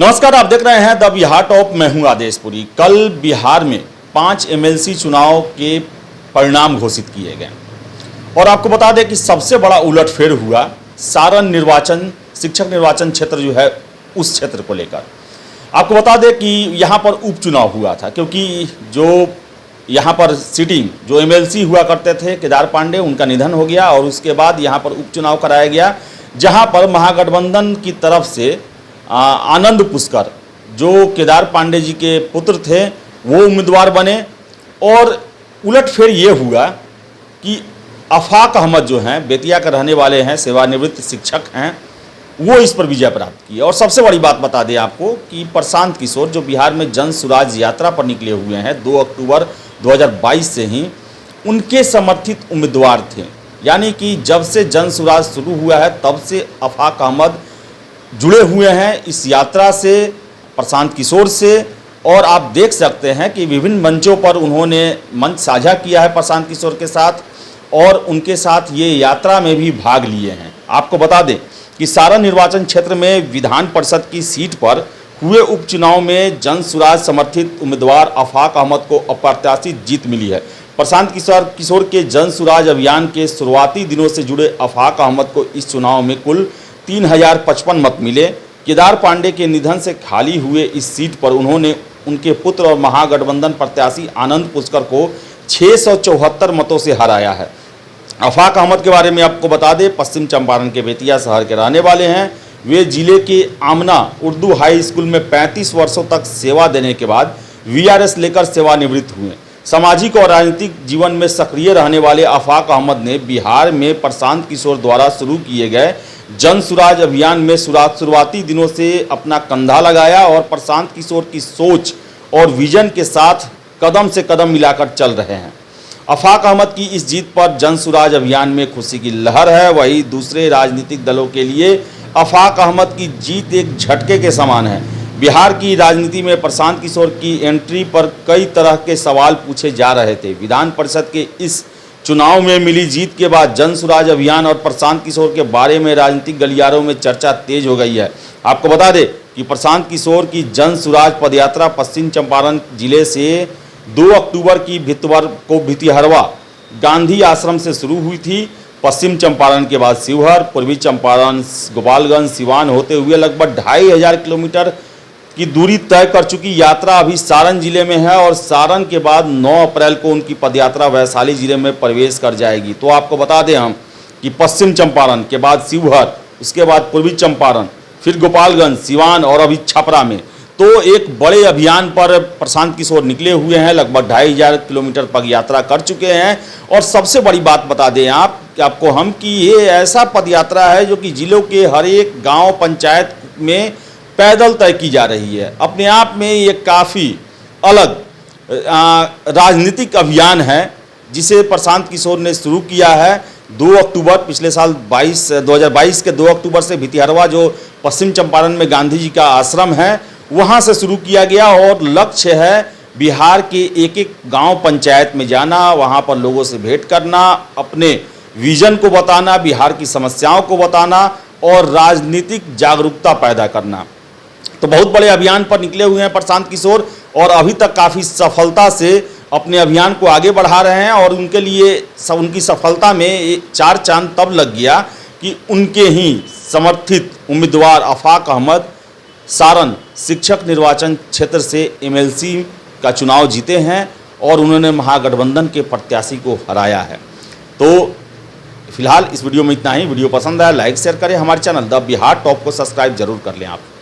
नमस्कार, आप देख रहे हैं द बिहार टॉप। मैं हूं आदेशपुरी। कल बिहार में 5 एमएलसी चुनाव के परिणाम घोषित किए गए और आपको बता दें कि सबसे बड़ा उलटफेर हुआ सारण निर्वाचन शिक्षक निर्वाचन क्षेत्र जो है उस क्षेत्र को लेकर। आपको बता दें कि यहां पर उपचुनाव हुआ था, क्योंकि जो यहां पर सिटिंग जो एमएलसी हुआ करते थे केदार पांडे, उनका निधन हो गया और उसके बाद यहां पर उपचुनाव कराया गया, जहां पर महागठबंधन की तरफ से आनंद पुष्कर जो केदार पांडे जी के पुत्र थे वो उम्मीदवार बने। और उलटफेर ये हुआ कि आफाक अहमद जो हैं, बेतिया के रहने वाले हैं, सेवानिवृत्त शिक्षक हैं, वो इस पर विजय प्राप्त की। और सबसे बड़ी बात बता दें आपको कि प्रशांत किशोर जो बिहार में जन सुराज यात्रा पर निकले हुए हैं 2 अक्टूबर 2022 से ही, उनके समर्थित उम्मीदवार थे। यानी कि जब से जन सुराज शुरू हुआ है तब से आफाक अहमद जुड़े हुए हैं इस यात्रा से, प्रशांत किशोर से। और आप देख सकते हैं कि विभिन्न मंचों पर उन्होंने मंच साझा किया है प्रशांत किशोर के साथ और उनके साथ ये यात्रा में भी भाग लिए हैं। आपको बता दें कि सारण निर्वाचन क्षेत्र में विधान परिषद की सीट पर हुए उपचुनाव में जन सुराज समर्थित उम्मीदवार आफाक अहमद को अप्रत्याशित जीत मिली है। प्रशांत किशोर के जन सुराज अभियान के शुरुआती दिनों से जुड़े आफाक अहमद को इस चुनाव में कुल 3055 मत मिले। केदार पांडे के निधन से खाली हुए इस सीट पर उन्होंने उनके पुत्र और महागठबंधन प्रत्याशी आनंद पुष्कर को 674 मतों से हराया है। आफाक अहमद के बारे में आपको बता दें, पश्चिम चंपारण के बेतिया शहर के रहने वाले हैं। वे जिले के आमना उर्दू हाई स्कूल में 35 वर्षों तक सेवा देने के बाद वीआरएस लेकर सेवानिवृत्त हुए। सामाजिक और राजनीतिक जीवन में सक्रिय रहने वाले आफाक अहमद ने बिहार में प्रशांत किशोर द्वारा शुरू किए गए जन सुराज अभियान में शुरुआती दिनों से अपना कंधा लगाया और प्रशांत किशोर की सोच और विजन के साथ कदम से कदम मिलाकर चल रहे हैं। आफाक अहमद की इस जीत पर जन सुराज अभियान में खुशी की लहर है। वहीं दूसरे राजनीतिक दलों के लिए आफाक अहमद की जीत एक झटके के समान है। बिहार की राजनीति में प्रशांत किशोर की एंट्री पर कई तरह के सवाल पूछे जा रहे थे। विधान परिषद के इस चुनाव में मिली जीत के बाद जन सुराज अभियान और प्रशांत किशोर के बारे में राजनीतिक गलियारों में चर्चा तेज हो गई है। आपको बता दें कि प्रशांत किशोर की जन सुराज पदयात्रा पश्चिम चंपारण जिले से 2 अक्टूबर की भितिहरवा गांधी आश्रम से शुरू हुई थी। पश्चिम चंपारण के बाद शिवहर, पूर्वी चंपारण, गोपालगंज, सिवान होते हुए लगभग 2500 किलोमीटर की दूरी तय कर चुकी यात्रा अभी सारण जिले में है और सारण के बाद 9 अप्रैल को उनकी पदयात्रा वैशाली जिले में प्रवेश कर जाएगी। तो आपको बता दें हम कि पश्चिम चंपारण के बाद शिवहर, उसके बाद पूर्वी चंपारण, फिर गोपालगंज, सिवान और अभी छपरा में तो एक बड़े अभियान पर प्रशांत किशोर निकले हुए हैं। लगभग 2500 किलोमीटर पद यात्रा कर चुके हैं। और सबसे बड़ी बात बता दें आपको हम कि ये ऐसा पदयात्रा है जो कि जिलों के हर एक गाँव पंचायत में पैदल तय की जा रही है। अपने आप में ये काफ़ी अलग राजनीतिक अभियान है जिसे प्रशांत किशोर ने शुरू किया है 2 अक्टूबर पिछले साल 2022 के 2 अक्टूबर से भितिहरवा जो पश्चिम चंपारण में गांधी जी का आश्रम है वहाँ से शुरू किया गया। और लक्ष्य है बिहार के एक एक गांव पंचायत में जाना, वहाँ पर लोगों से भेंट करना, अपने विजन को बताना, बिहार की समस्याओं को बताना और राजनीतिक जागरूकता पैदा करना। तो बहुत बड़े अभियान पर निकले हुए हैं प्रशांत किशोर और अभी तक काफ़ी सफलता से अपने अभियान को आगे बढ़ा रहे हैं। और उनके लिए उनकी सफलता में 4 चांद तब लग गया कि उनके ही समर्थित उम्मीदवार आफाक अहमद सारण शिक्षक निर्वाचन क्षेत्र से एमएलसी का चुनाव जीते हैं और उन्होंने महागठबंधन के प्रत्याशी को हराया है। तो फिलहाल इस वीडियो में इतना ही। वीडियो पसंद आया लाइक शेयर करें। हमारे चैनल द बिहार टॉप को सब्सक्राइब जरूर कर लें आप।